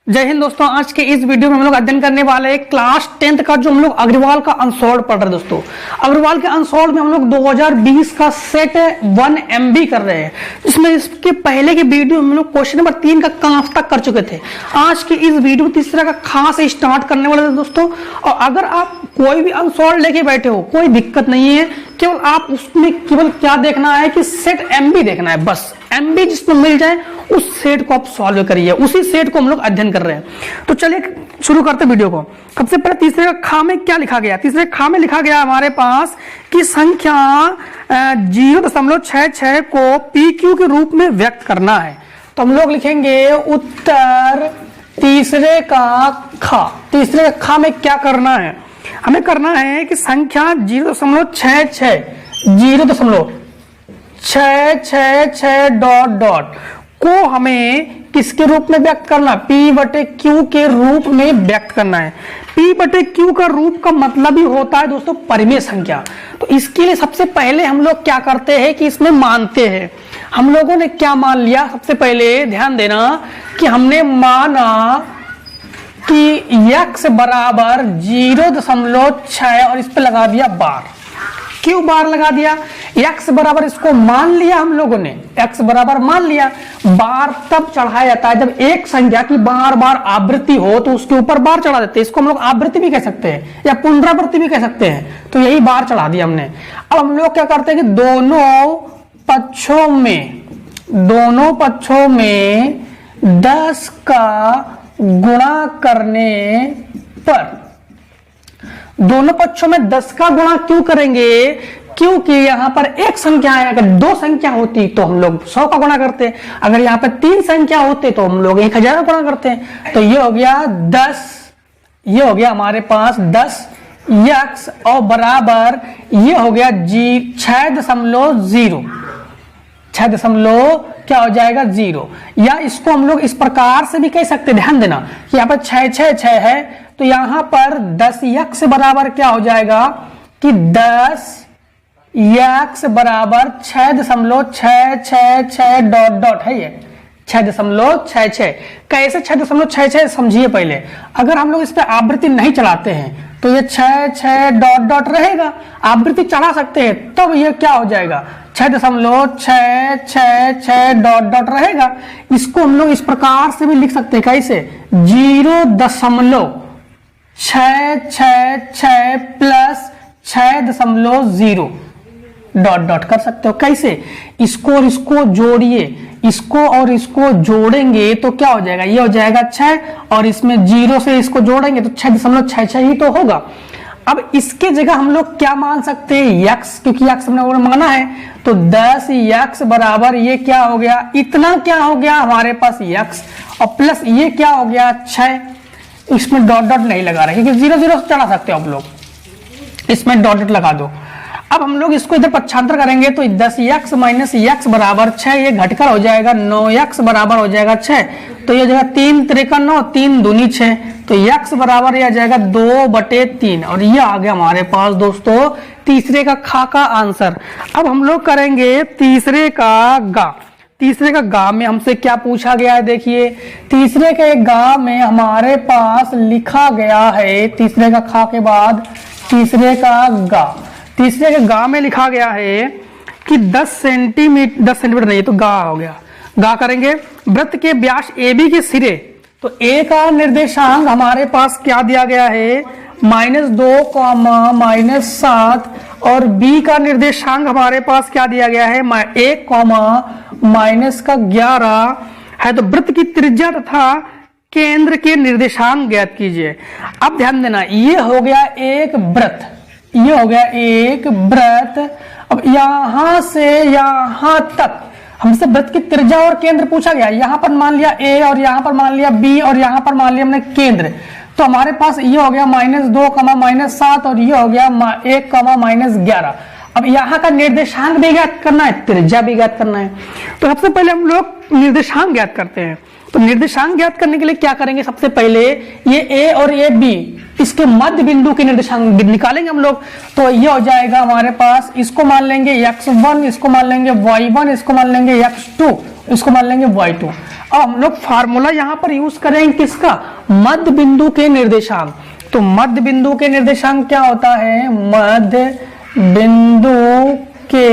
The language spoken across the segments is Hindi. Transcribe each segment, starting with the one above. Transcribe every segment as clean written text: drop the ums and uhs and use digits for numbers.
जय हिंद दोस्तों। आज के इस वीडियो में हम लोग अध्ययन करने वाले हैं क्लास 10th का जो हम लोग अग्रवाल का अनसॉल्व पढ़ रहे हैं। दोस्तों अग्रवाल के अनसॉल्व में हम लोग 2020 का सेट 1 MB कर रहे हैं, जिसमें इसके पहले के वीडियो में हम लोग क्वेश्चन नंबर 3 का कांफ तक कर चुके थे। आज की इस वीडियो में तीसरा का खास स्टार्ट करने वाले थे दोस्तों। और अगर आप कोई भी अनसॉल्व लेके बैठे हो कोई दिक्कत नहीं है, केवल आप उसमें केवल क्या देखना है कि सेट MB देखना है, बस MB जिसमें मिल जाए उस सेट को आप सॉल्व करिए। उसी सेट को हम लोग अध्ययन कर रहे हैं। तो चलिए शुरू करते वीडियो को। सबसे पहले तीसरे खा में क्या लिखा गया? तीसरे खा में लिखा गया हमारे पास कि संख्या 0.66 को PQ के रूप में व्यक्त करना है। तो हम लोग लिखेंगे उत्तर तीसरे का खा। तीसरे खा में क्या करना है? हमें करना है कि संख्या 0.66 डॉट डॉट को हमें किसके रूप में व्यक्त करना? P/Q के रूप में व्यक्त करना है। P/Q का रूप का मतलब ही होता है दोस्तों परिमेय संख्या। तो इसके लिए सबसे पहले हम लोग क्या करते हैं कि इसमें मानते हैं। हम लोगों ने क्या मान लिया? सबसे पहले ध्यान देना कि हमने माना कि x बराबर 0.6 और इस पे लगा दिया बार। क्यों बार लगा दिया? x बराबर इसको मान लिया हम लोगों ने, x बराबर मान लिया। बार तब चढ़ाया जाता है जब एक संख्या की बार बार आवृत्ति हो तो उसके ऊपर बार चढ़ा देते हैं। इसको हम लोग आवृत्ति भी कह सकते हैं या पुनरावृत्ति भी कह सकते हैं। तो यही बार चढ़ा दिया हमने। अब हम लोग क्या करते हैं कि दोनों पक्षों में 10 का गुणा करने पर, दोनों पक्षों में 10 का गुणा क्यों करेंगे? क्योंकि यहां पर एक संख्या है। अगर 2 संख्या होती तो हम लोग 100 का गुणा करते, अगर यहां पर 3 संख्या होते तो हम लोग 1000 का गुणा करते। तो ये हो गया 10, ये हो गया हमारे पास 10 x और बराबर ये हो गया 6.0 क्या हो जाएगा 0। या इसको हम लोग इस प्रकार से भी कह सकते, ध्यान देना कि यहाँ पर 6 है तो यहां पर 10x बराबर क्या हो जाएगा कि 10x बराबर 6.666 डॉट डॉट है। ये 6.66 कैसे 6.66 समझिए पहले। अगर हम लोग इस पे आवृत्ति नहीं चलाते हैं तो ये 6 डॉट डॉट रहेगा। आवृत्ति चढ़ा सकते हैं तब ये क्या हो जाएगा 6.666 डॉट डॉट रहेगा। इसको हम लोग इस प्रकार से भी लिख सकते हैं, कैसे 0.666 प्लस 6.0 डॉट डॉट कर सकते हो। कैसे? इसको और इसको जोड़िए, इसको और इसको जोड़ेंगे तो क्या हो जाएगा? ये हो जाएगा 6 और इसमें 0 से इसको जोड़ेंगे तो 6.66 ही तो होगा। अब इसके जगह हम लोग क्या मान सकते हैं? x, क्योंकि x हमने माना है तो 10x बराबर ये क्या हो गया? इतना क्या हो गया हमारे पास x और प्लस ये क्या हो गया 6। इसमें डॉट डॉट नहीं लगा रहे क्योंकि 0 0 से चढ़ा सकते हो आप लोग, इसमें डॉट डॉट लगा दो। अब हम लोग इसको इधर पक्षांतर करेंगे तो 10x माइनस x बराबर 6, ये घटकर हो जाएगा 9x बराबर हो जाएगा 6। तो ये जगह 3 त्रिका 9, 3 दूनी 6, तो x बराबर ये आ जाएगा 2/3 और ये आ गया हमारे पास दोस्तों तीसरे का खा का आंसर। अब हम लोग करेंगे तीसरे का गा। तीसरे का गा में हमसे क्या पूछा गया है? देखिए तीसरे के गा में हमारे पास लिखा गया है, तीसरे का खा के बाद तीसरे का गा। तीसरे के गा में लिखा गया है कि 10 सेंटीमीटर नहीं तो गा हो गया। गा करेंगे वृत्त के व्यास AB के सिरे। तो A का निर्देशांक हमारे पास क्या दिया गया है? -2, -7 और B का निर्देशांक हमारे पास क्या दिया गया है? 1, -11 है। तो वृत्त की त्रिज्या तथा केंद्र के निर्देशांक ज्ञात कीजिए। अब ध्यान देना, ये हो गया एक वृत्त, ये हो गया एक वृत्त। अब यहां से यहां तक हमसे वृत्त की त्रिज्या और केंद्र पूछा गया। यहां पर मान लिया A और यहां पर मान लिया B और यहां पर मान लिया हमने केंद्र। तो हमारे पास ये हो गया -2, -7 और ये हो गया 1, -11। अब यहाँ का निर्देशांक भी ज्ञात करना है, त्रिज्या भी ज्ञात करना है। तो सबसे पहले हम लोग निर्देशांक ज्ञात करते हैं। तो निर्देशांक ज्ञात करने के लिए क्या करेंगे? सबसे पहले ये A और ये B, इसके मध्य बिंदु के निर्देशांक निकालेंगे हम लोग। तो ये हो जाएगा हमारे पास, इसको मान लेंगे x1, इसको मान लेंगे y1, इसको मान लेंगे x2, इसको मान लेंगे y2। अब हम लोग फार्मूला यहां पर यूज करेंगे किसका, मध्य बिंदु के निर्देशांक। तो मध्य बिंदु के निर्देशांक क्या होता है, मध्य बिंदु के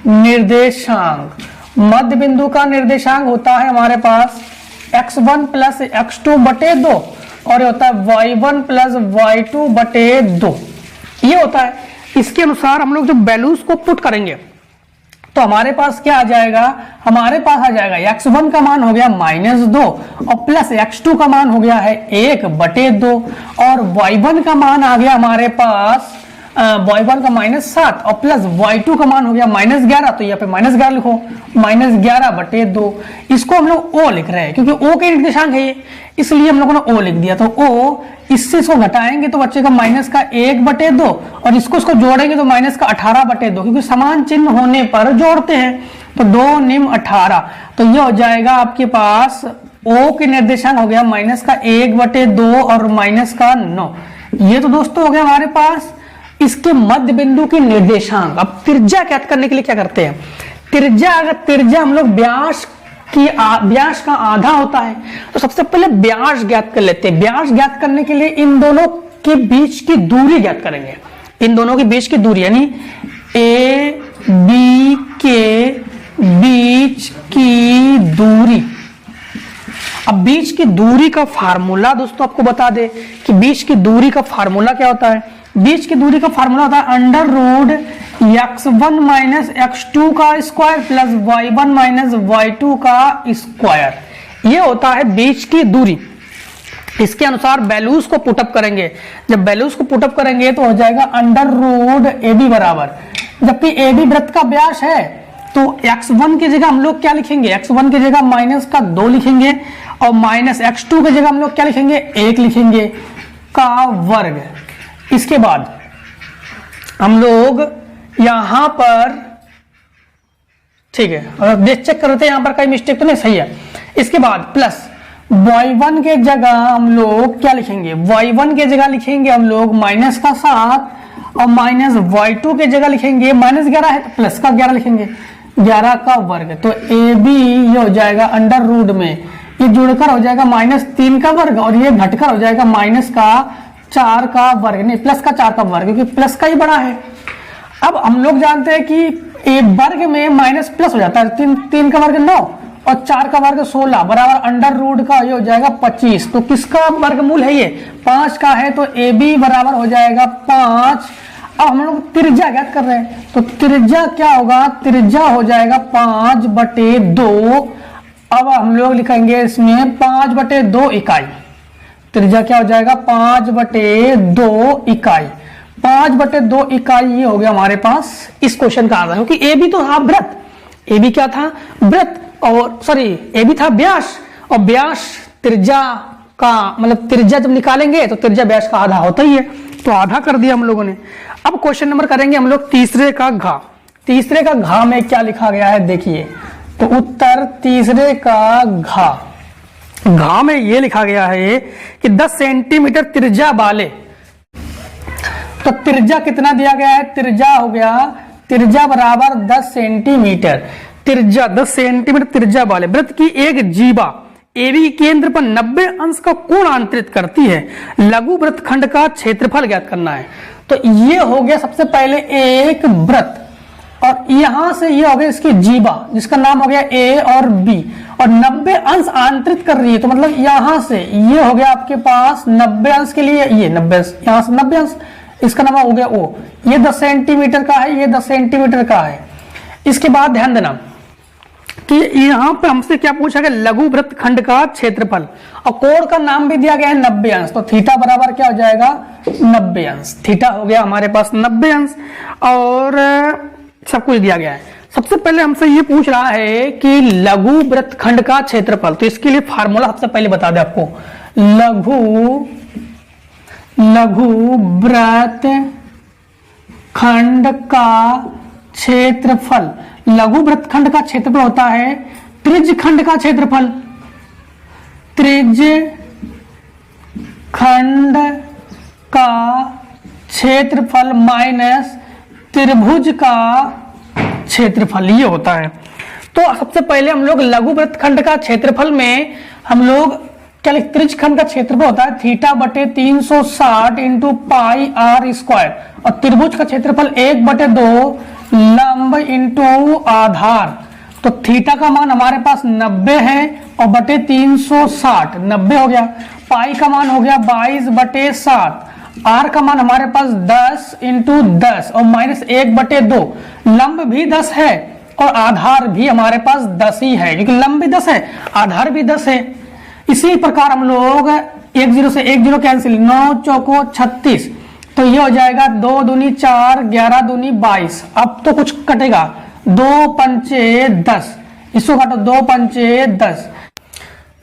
निर्देशांक, मध्य बिंदु का निर्देशांक होता है हमारे पास x1 प्लस x2 बटे 2 और ये होता है y1 प्लस y2 बटे 2, ये होता है। इसके अनुसार हम लोग जब वैल्यूज को पुट करेंगे तो हमारे पास क्या आ जाएगा, हमारे पास आ जाएगा x1 का मान हो गया -2 और प्लस x2 का मान हो गया है 1 बटे 2 और y1 का मान आ गया हमारे पास y1 का -7 और प्लस y2 का मान हो गया -11, तो यहाँ पे -11 लिखो, -11 बटे 2। इसको हम लोग o लिख रहे हैं क्योंकि o के निर्देशांक है ये, इसलिए हम लोगों ने o लिख दिया। तो o इससे इसको घटाएंगे तो बचेगा -1 बटे 2 और इसको जोड़ेंगे तो -18 बटे 2, क्योंकि समान चिन्ह होने पर जोड़ते हैं। तो 2 निम 18, तो ये हो जाएगा आपके पास o के निर्देशांक हो गया -1 बटे 2 और -9। ये तो दोस्तों हो गया हमारे पास इसके मध्य बिंदु के निर्देशांक। अब त्रिज्या ज्ञात करने के लिए क्या करते हैं, त्रिज्या, अगर त्रिज्या हम लोग व्यास का आधा होता है तो सबसे पहले व्यास ज्ञात कर लेते हैं। व्यास ज्ञात करने के लिए इन दोनों के बीच की दूरी ज्ञात करेंगे, इन दोनों के बीच की दूरी यानी ए बी के बीच की दूरी। अब बीच की दूरी का फार्मूला दोस्तों आपको बता दे कि बीच की दूरी का फार्मूला क्या होता है। बीच की दूरी का फार्मूला होता है √x1 माइनस x2 का square plus y1 minus y2 का स्क्वायर, ये होता है बीच की दूरी। इसके अनुसार वैल्यूज को पुटअप करेंगे, जब वैल्यूज को पुटअप करेंगे तो हो जाएगा √AB बराबर, जबकि AB वृत्त का व्यास है तो x1 की जगह हम लोग क्या लिखेंगे, x1 की जगह -2 लिखेंगे और -x2 की जगह हम लोग क्या लिखेंगे, 1 लिखेंगे का वर्ग। इसके बाद हम लोग यहां पर, ठीक है, और चेक करते हैं यहां पर कोई मिस्टेक तो नहीं, सही है। इसके बाद प्लस y1 के जगह हम लोग क्या लिखेंगे, y1 के जगह लिखेंगे हम लोग -7 और -y2 के जगह लिखेंगे -11 है तो प्लस का 11 लिखेंगे, 11 का वर्ग। तो AB ये हो जाएगा अंडर रूट में, ये जुड़कर हो जाएगा -3 का वर्ग और ये घटकर हो जाएगा -4 का वर्ग, नहीं प्लस का 4 का वर्ग, क्योंकि प्लस का ही बड़ा है। अब हम लोग जानते हैं कि ए वर्ग में माइनस प्लस हो जाता है, 3 का वर्ग 9 और 4 का वर्ग 16 बराबर अंडर रूट का ये हो जाएगा 25। तो किसका वर्गमूल है, ये 5 का है, तो AB बराबर हो जाएगा 5। अब हम लोग त्रिज्या ज्ञात कर रहे हैं तो त्रिज्या क्या होगा, त्रिज्या हो जाएगा 5 बटे 2। अब हम लोग लिखेंगे इसमें 5 बटे 2 इकाई, त्रिज्या क्या हो जाएगा 5 बटे 2 इकाई, 5 बटे 2 इकाई ये हो गया हमारे पास इस क्वेश्चन का आंसर। क्योंकि ए बी तो था व्रत, ए बी क्या था व्रत, और सॉरी ए बी था व्यास, और व्यास त्रिज्या का मतलब त्रिज्या जब निकालेंगे तो त्रिज्या व्यास का आधा होता ही है, तो आधा कर दिया हम लोगों ने। अब क्वेश्चन नंबर करेंगे हम लोग तीसरे का घा। तीसरे का घा में क्या लिखा गया है देखिए, तो उत्तर तीसरे का घा, घा में ये लिखा गया है कि 10 सेंटीमीटर त्रिज्या वाले, तो त्रिज्या कितना दिया गया है, त्रिज्या हो गया, त्रिज्या बराबर 10 सेंटीमीटर, त्रिज्या 10 सेंटीमीटर त्रिज्या वाले वृत्त की एक जीवा एबी केंद्र पर 90 अंश का कोण आंतरित करती है, लघु वृत्तखंड का क्षेत्रफल ज्ञात करना है। तो ये हो गया सबसे पहले एक वृत्त, और यहां से ये हो गया इसकी जीवा जिसका नाम हो गया ए और बी, और 90 अंश आंतरित कर रही है, तो मतलब यहां से ये हो गया आपके पास 90 अंश के लिए, ये 90 अंश, यहां से 90 अंश, इसका नाम हो गया ओ, ये 10 सेंटीमीटर का है, ये 10 सेंटीमीटर का है। इसके बाद ध्यान देना कि यहां पे हमसे क्या पूछा गया, लघु वृत्तखंड का क्षेत्रफल, और कोण का नाम भी दिया गया है 90 अंश, तो थीटा बराबर क्या हो जाएगा 90 अंश, थीटा हो गया हमारे पास 90 अंश, और सब कुछ दिया गया है। सबसे पहले हमसे ये पूछ रहा है कि लघु वृत्तखंड का क्षेत्रफल, तो इसके लिए फार्मूला सबसे पहले बता दे आपको, लघु वृत्तखंड का क्षेत्रफल, लघु वृत्तखंड का क्षेत्रफल होता है त्रिज्यखंड का क्षेत्रफल, त्रिज्यखंड का क्षेत्रफल माइनस त्रिभुज का क्षेत्रफल, ये होता है। तो सबसे पहले हम लोग लघु वृत्तखंड का क्षेत्रफल में हम लोग क्या लिखते, त्रिज्यखंड का क्षेत्रफल होता है थीटा बटे 360 इंटू पाई आर स्क्वायर, और त्रिभुज का क्षेत्रफल 1/2 लंब इंटू आधार। तो थीटा का मान हमारे पास 90 है और बटे 360 90 हो गया, पाई का मान हो गया 22/7, आर का मान हमारे पास 10 इंटू 10 और माइनस 1/2, लंब भी 10 है और आधार भी हमारे पास 10 ही है, क्योंकि लंब भी 10 है आधार भी 10 है। इसी प्रकार हम लोग 1 0 से 1 0 कैंसिल, 9 चौको 36, तो ये हो जाएगा 2 दूनी 4, 11 दूनी 22। अब तो कुछ कटेगा, 2 पंचे 10, इसको काटो 2 पंचे 10,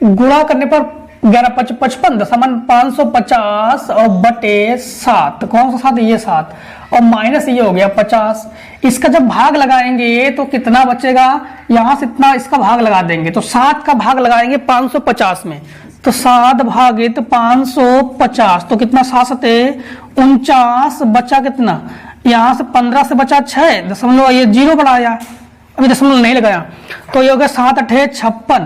गुणा करने पर 11 5 55 दशमलव 550 और बटे 7, कौन सा 7, ये 7 और माइनस ये हो गया 50। इसका जब भाग लगाएंगे तो कितना बचेगा, यहां से इतना इसका भाग लगा देंगे, तो 7 का भाग लगाएंगे 550 में, तो 7 भागित 550, तो कितना 7 49, बचा कितना, यहां से 15 से बचा 6 दशमलव, ये 0 बढ़ाया, अभी दशमलव नहीं लगाया, तो ये हो गया 7 8 56,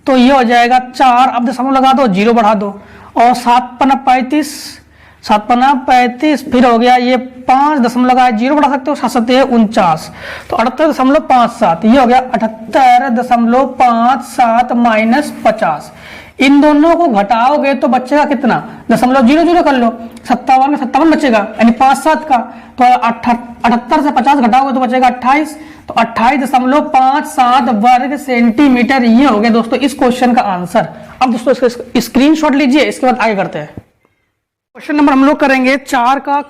तो ये हो जाएगा 4, अब दशमलव लगा दो 0 बढ़ा दो, और 7 पन्ना 35, 7 पन्ना 35, फिर हो गया ये 5 दशमलव लगाया 0 बढ़ा सकते हो, 7 49, तो 78.57, ये हो गया 78.57 माइनस 50। इन दोनों को घटाओगे तो बचेगा कितना, दशमलव 0 0 कर लो, 57 में 57 बचेगा, यानी 5 7 का, तो 78 से 50 घटाओगे तो बचेगा 28, तो 28.57 वर्ग सेंटीमीटर। ये हो गया दोस्तों इस क्वेश्चन का आंसर। अब दोस्तों इसका स्क्रीनशॉट लीजिए, इसके बाद आगे करते हैं। क्वेश्चन नंबर हम लोग करेंगे 4 का,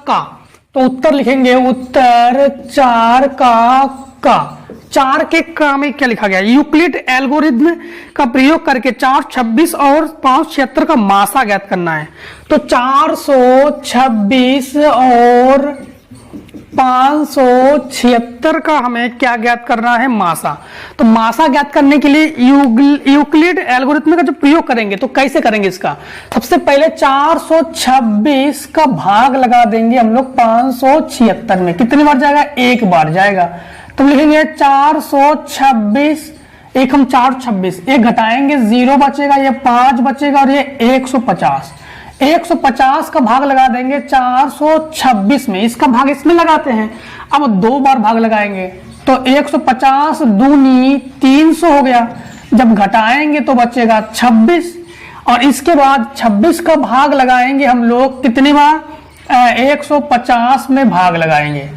तो उत्तर लिखेंगे, उत्तर 4 का 4 के का में क्या लिखा गया, यूक्लिड एल्गोरिथ्म का प्रयोग करके 426 और 576 का मासा ज्ञात करना है। तो 426 और 576 का हमें क्या ज्ञात करना है, मासा। तो मासा ज्ञात करने के लिए यूक्लिड एल्गोरिथ्म का जो प्रयोग करेंगे तो कैसे करेंगे इसका, सबसे पहले 426 का भाग लगा देंगे हम लोग 576 में, कितनी बार जाएगा, 1 बार जाएगा, तो लिखेंगे 426, एक हम 426, एक घटाएंगे 0 बचेगा, ये 5 बचेगा और ये 150, 150 का भाग लगा देंगे 426 में, इसका भाग इसमें लगाते हैं, अब 2 बार भाग लगाएंगे, तो 150 दूनी 300 हो गया, जब घटाएंगे तो बचेगा 26, और इसके बाद 26 का भाग लगाएंगे हम लोग कितनी बार, 150 में भाग लगाएंगे।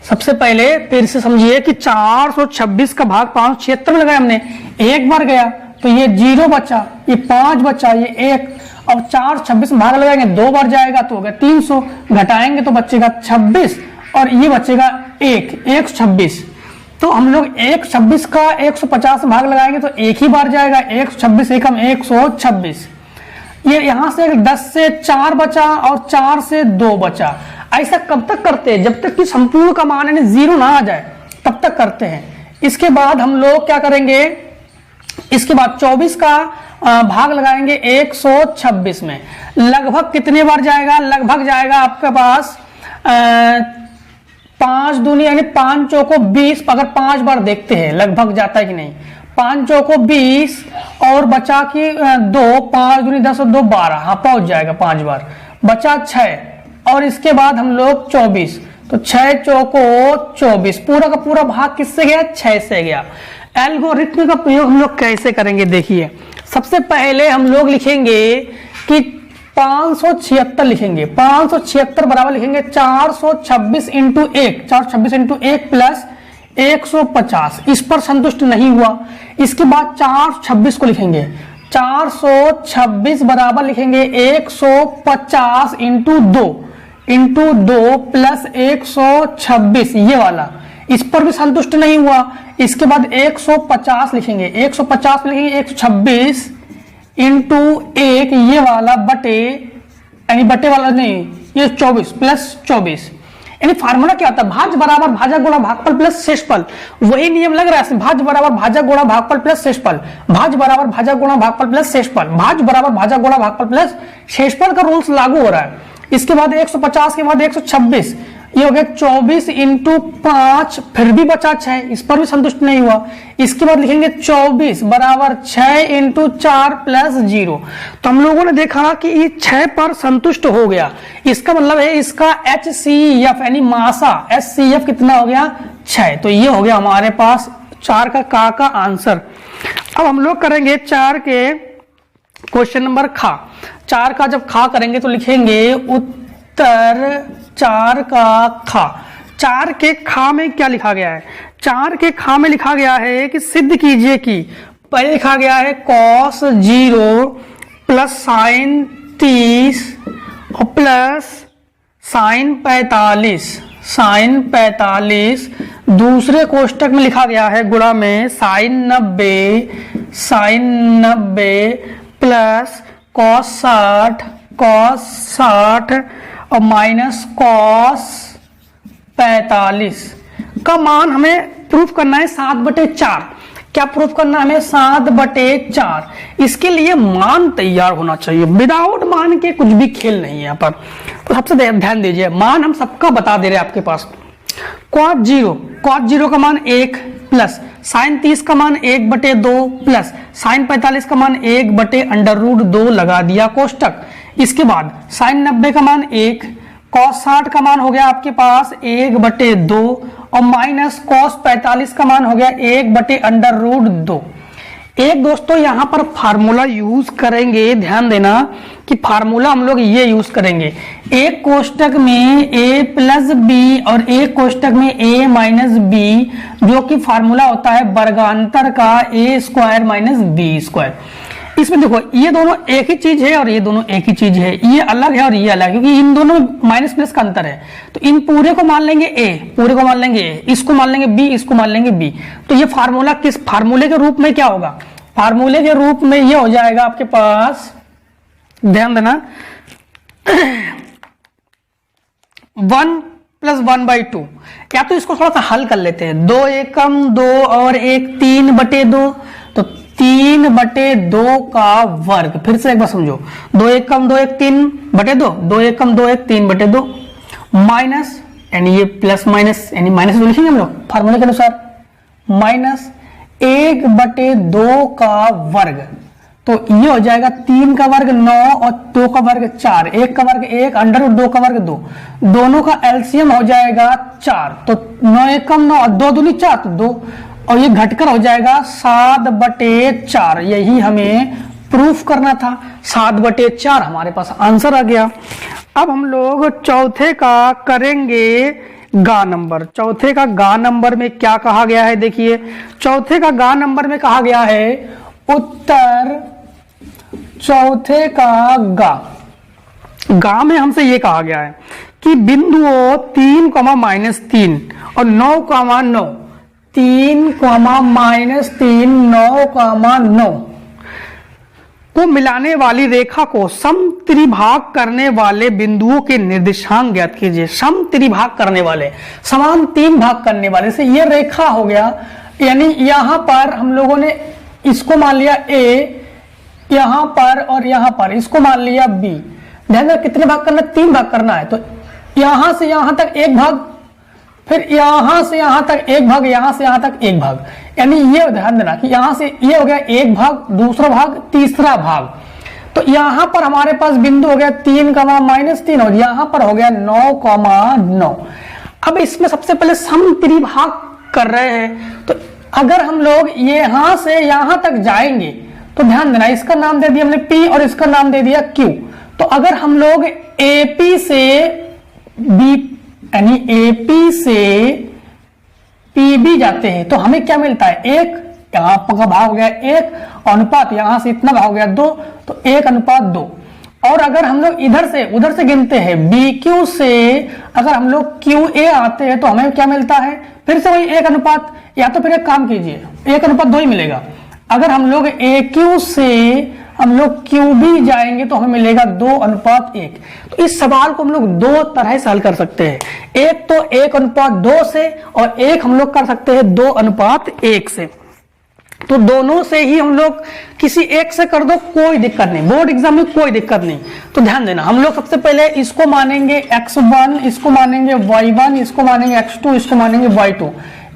सबसे पहले फिर से समझिए कि 426 का भाग 576 में लगाया हमने, 1 बार गया तो ये 0 बचा, ये 5 बचा, ये 1, अब 426 में भाग लगाएंगे 2 बार जाएगा तो हो गया 300, घटाएंगे तो बचेगा 26 और ये बचेगा 126। तो हम लोग 126 का 150 में भाग लगाएंगे तो 1 ही बार जाएगा, 126 एक हम 126। ये यहां से 10 से 4 बचा और 4 से 2 बचा। ऐसा कब तक करते हैं, जब तक कि संपूर्ण का मान यानी 0 ना आ जाए तब तक करते हैं। इसके बाद हम लोग क्या करेंगे, इसके बाद 24 का भाग लगाएंगे 126 में, लगभग कितने बार जाएगा, लगभग जाएगा आपके पास 5 दूनी यानी 5 चौको 20, अगर 5 बार देखते हैं लगभग जाता है कि नहीं, 5 चौको 20 और बचा कि 2, 5 दूनी 10 और 2 12, हाँ पहुंच जाएगा 5 बार, बचा 6 और इसके बाद हम लोग 24, तो 6 चौको 24, पूरा का पूरा भाग किससे गया, 6 से गया। एल्गोरिथ्म का प्रयोग हम लोग कैसे करेंगे, देखिए सबसे पहले हम लोग लिखेंगे कि 576 लिखेंगे, 576 बराबर लिखेंगे 426 इंटू 1, 426 इंटू 1 प्लस 150, इस पर संतुष्ट नहीं हुआ, इसके बाद 426 को लिखेंगे, 426 बराबर लिखेंगे 150 इंटू 2 प्लस 126, ये वाला, इस पर भी संतुष्ट नहीं हुआ, इसके बाद 150 लिखेंगे, 150 लिखेंगे 126 इंटू 1, ये वाला बटे, यानी बटे वाला नहीं, ये 24 प्लस 24, यानी फार्मूला क्या होता है, भाज्य बराबर भाजक गुणा भागफल प्लस शेषफल, वही नियम लग रहा है, भाज्य बराबर भाजक गुणा भागफल प्लस शेषफल, भाज्य बराबर भाजक गुणा भागफल प्लस शेषफल, भाज्य बराबर भाजक गुणा भागफल प्लस शेषफल का रूल्स लागू हो रहा है। इसके बाद 150 के बाद 126, ये हो गया 24 इंटू 5, फिर भी बचा 6, इस पर भी संतुष्ट नहीं हुआ। इसके बाद लिखेंगे 24 बराबर 6 इंटू 4 प्लस 0। तो हम लोगों ने देखा कि ये 6 पर संतुष्ट हो गया, इसका मतलब है इसका HCF यानी मासा HCF कितना हो गया 6। तो ये हो गया हमारे पास 4 का आंसर। अब हम लोग करेंगे 4 के क्वेश्चन नंबर खा। 4 का जब खा करेंगे तो लिखेंगे उत्तर 4 का खा। 4 के खा में क्या लिखा गया है? 4 के खा में लिखा गया है कि सिद्ध कीजिए कि पहले लिखा गया है cos 0 प्लस साइन 30 और प्लस साइन 45 दूसरे कोष्टक में लिखा गया है गुणा में साइन 90 प्लस cos 60 और माइनस cos 45 का मान हमें प्रूफ करना है 7/4। क्या प्रूफ करना है हमें? 7/4। इसके लिए मान तैयार होना चाहिए, विदाउट मान के कुछ भी खेल नहीं है यहाँ पर। तो सबसे ध्यान दीजिए, मान हम सबका बता दे रहे हैं आपके पास। cos 0 का मान 1 प्लस साइन 30 का मान 1/2 प्लस साइन 45 का मान 1/√2 लगा दिया कोष्टक। इसके बाद साइन 90 का मान 1, cos 60 का मान हो गया आपके पास 1/2 और माइनस cos 45 का मान हो गया 1/√2। एक दोस्तों यहाँ पर फार्मूला यूज करेंगे, ध्यान देना कि फार्मूला हम लोग ये यूज करेंगे। एक कोष्टक में a प्लस बी और एक कोष्टक में a माइनस बी, जो कि फार्मूला होता है वर्गांतर का a square minus B square. इसमें देखो ये दोनों एक ही चीज है और ये दोनों एक ही चीज है, ये अलग है और ये अलग है, क्योंकि इन दोनों माइनस प्लस का अंतर है। तो इन पूरे को मान लेंगे a, पूरे को मान लेंगे a, इसको मान लेंगे b, इसको मान लेंगे b। तो ये फार्मूला किस फार्मूले के रूप में क्या होगा? फार्मूले के रूप में ये हो जाएगा आपके पास, ध्यान देना 1 + 1/2। या तो इसको थोड़ा सा हल कर लेते हैं, 2 एकम 2 और 1 3/2, तो 3/2 का वर्ग। फिर से एक बार समझो, 2 एकम 2 1 3/2, 2 एकम 2 1 3/2 माइनस, यानी ये प्लस माइनस यानी माइनस लिखेंगे हम लोग फार्मूले के अनुसार, माइनस 1/2 का वर्ग। तो ये हो जाएगा 3 का वर्ग 9 और 2 का वर्ग 4, 1 का वर्ग 1 √2 का वर्ग 2, दोनों का एलसीएम हो जाएगा 4। तो 9 एकम 9 और 2 दूनी 4 तो 2, और ये घटकर हो जाएगा 7/4। यही हमें प्रूफ करना था, 7/4 हमारे पास आंसर आ गया। अब हम लोग चौथे का करेंगे गा नंबर। चौथे का गा नंबर में क्या कहा गया है? देखिए चौथे का गा नंबर में कहा गया है उत्तर चौथे का गा में हमसे ये कहा गया है कि बिंदुओं 3, -3 और 9, 3, -3 9 को मिलाने वाली रेखा को समत्रिभाग करने वाले बिंदुओं के निर्देशांक ज्ञात कीजिए। समत्रिभाग करने वाले, समान 3 भाग करने वाले से ये रेखा हो गया, यानी यहां पर हम लोगों ने इसको मान लिया a, यहां पर और यहां पर इसको मान लिया b। ध्यान देना कितने भाग करना? 3 भाग करना है। तो यहां से यहां तक 1 भाग, फिर यहां से यहां तक 1 भाग, यहां से यहां तक 1 भाग, यानी ये ध्यान देना कि यहां से ये हो गया 1 भाग, दूसरा भाग, तीसरा भाग। तो यहां पर हमारे पास बिंदु हो गया 3, -3 और यहां पर हो गया 9, 9। अब इसमें सबसे पहले समत्रिभाग कर रहे हैं, तो अगर हम लोग यहां से यहां तक जाएंगे तो ध्यान देना इसका नाम दे दिया हमने P और इसका नाम दे दिया Q। तो अगर हम लोग AP से B यानी AP से PB जाते हैं तो हमें क्या मिलता है? 1, यहां का भाग हो गया 1, अनुपात यहां से इतना भाग हो गया 2, तो 1:2। और अगर हम लोग इधर से उधर से गिनते हैं BQ से, अगर हम लोग QA आते हैं तो हमें क्या मिलता है? फिर से वही 1:, या तो फिर एक काम कीजिए 1:2 ही मिलेगा। अगर हम लोग AQ से हम लोग QB जाएंगे तो हमें मिलेगा 2:1। तो इस सवाल को हम लोग 2 तरह से हल कर सकते हैं, एक तो 1:2 से और एक हम लोग कर सकते हैं 2:1 से। तो दोनों से ही हम लोग किसी एक से कर दो, कोई दिक्कत नहीं, बोर्ड एग्जाम में कोई दिक्कत नहीं। तो ध्यान देना, हम लोग सबसे पहले इसको मानेंगे x1, इसको मानेंगे y1, इसको मानेंगे x2, इसको मानेंगे y2,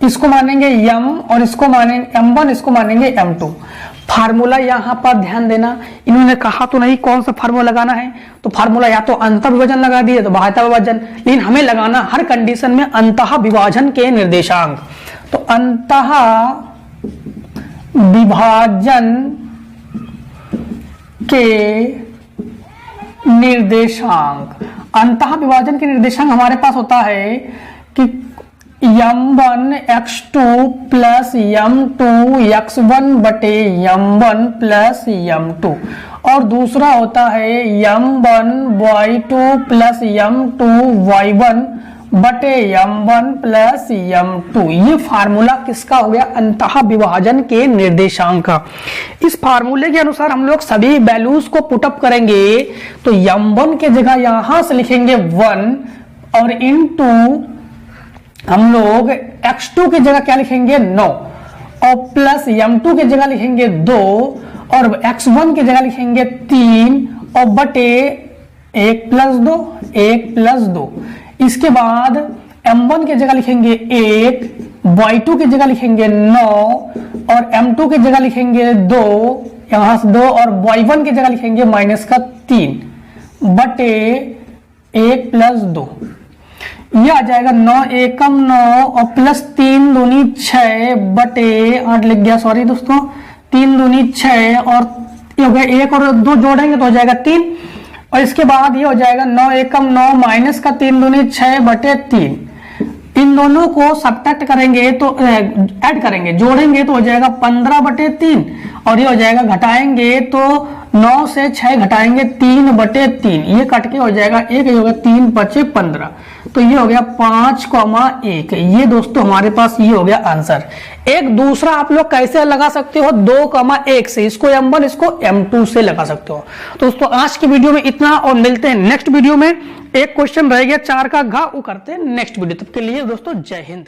इसको मानेंगे m और इसको मानेंगे m1, इसको मानेंगे m2। फार्मूला यहाँ पर ध्यान देना, इन्होंने कहा तो नहीं कौन सा फार्मूला लगाना है, तो फार्मूला या तो अंतः विभाजन लगा दिए तो बाह्यता विभाजन, लेकिन हमें लगाना हर कंडीशन में अंतः विभाजन के निर्देशांक। तो अंतः विभाजन के निर्देशांक, अंतः विभाजन के निर्देशांक हमारे पास होता है कि m1 x2 plus m2 x1 बटे m1 प्लस m2, और दूसरा होता है m1 y2 plus m2 y1 बटे m1 प्लस m2। ये फार्मूला किसका हो गया, अंतः विभाजन के निर्देशांक का। इस फार्मूले के अनुसार हम लोग सभी वैल्यूज को पुटअप करेंगे, तो m1 के जगह यहां से लिखेंगे 1 और इनटू हम लोग x2 की जगह क्या लिखेंगे 9 और प्लस m2 की जगह लिखेंगे 2 और x1 की जगह लिखेंगे 3 और बटे 1 प्लस 2। इसके बाद m1 की जगह लिखेंगे 1, y2 की जगह लिखेंगे 9 और m2 की जगह लिखेंगे 2, यहां से 2 और y1 की जगह लिखेंगे -3 बटे 1 प्लस 2। ये आ जाएगा 9 एकम 9 और प्लस 3 दूनी 6 बटे 8 लिख गया, सॉरी दोस्तों, 3 दूनी 6 और ये हो गया 1 और 2 जोड़ेंगे तो हो जाएगा 3, और इसके बाद ये हो जाएगा 9 एकम 9 माइनस का 3 दूनी 6 बटे 3। इन दोनों को सब्ट्रैक्ट करेंगे तो ऐड करेंगे, जोड़ेंगे तो हो जाएगा 15 बटे 3 और ये हो जाएगा घटाएंगे तो 9 से 6 घटाएंगे 3 बटे 3, ये कट के हो जाएगा 1, ये हो गया 3 बचे 15, तो ये हो गया 5,1। ये दोस्तों हमारे पास ये हो गया आंसर। एक दूसरा आप लोग कैसे लगा सकते हो, 2,1 से, इसको m1 इसको m2 से लगा सकते हो। तो दोस्तों आज की वीडियो में इतना, और मिलते हैं नेक्स्ट वीडियो में। एक क्वेश्चन रह गया 4 का घ, वो करते हैं नेक्स्ट वीडियो। तब के लिए दोस्तों जय हिंद।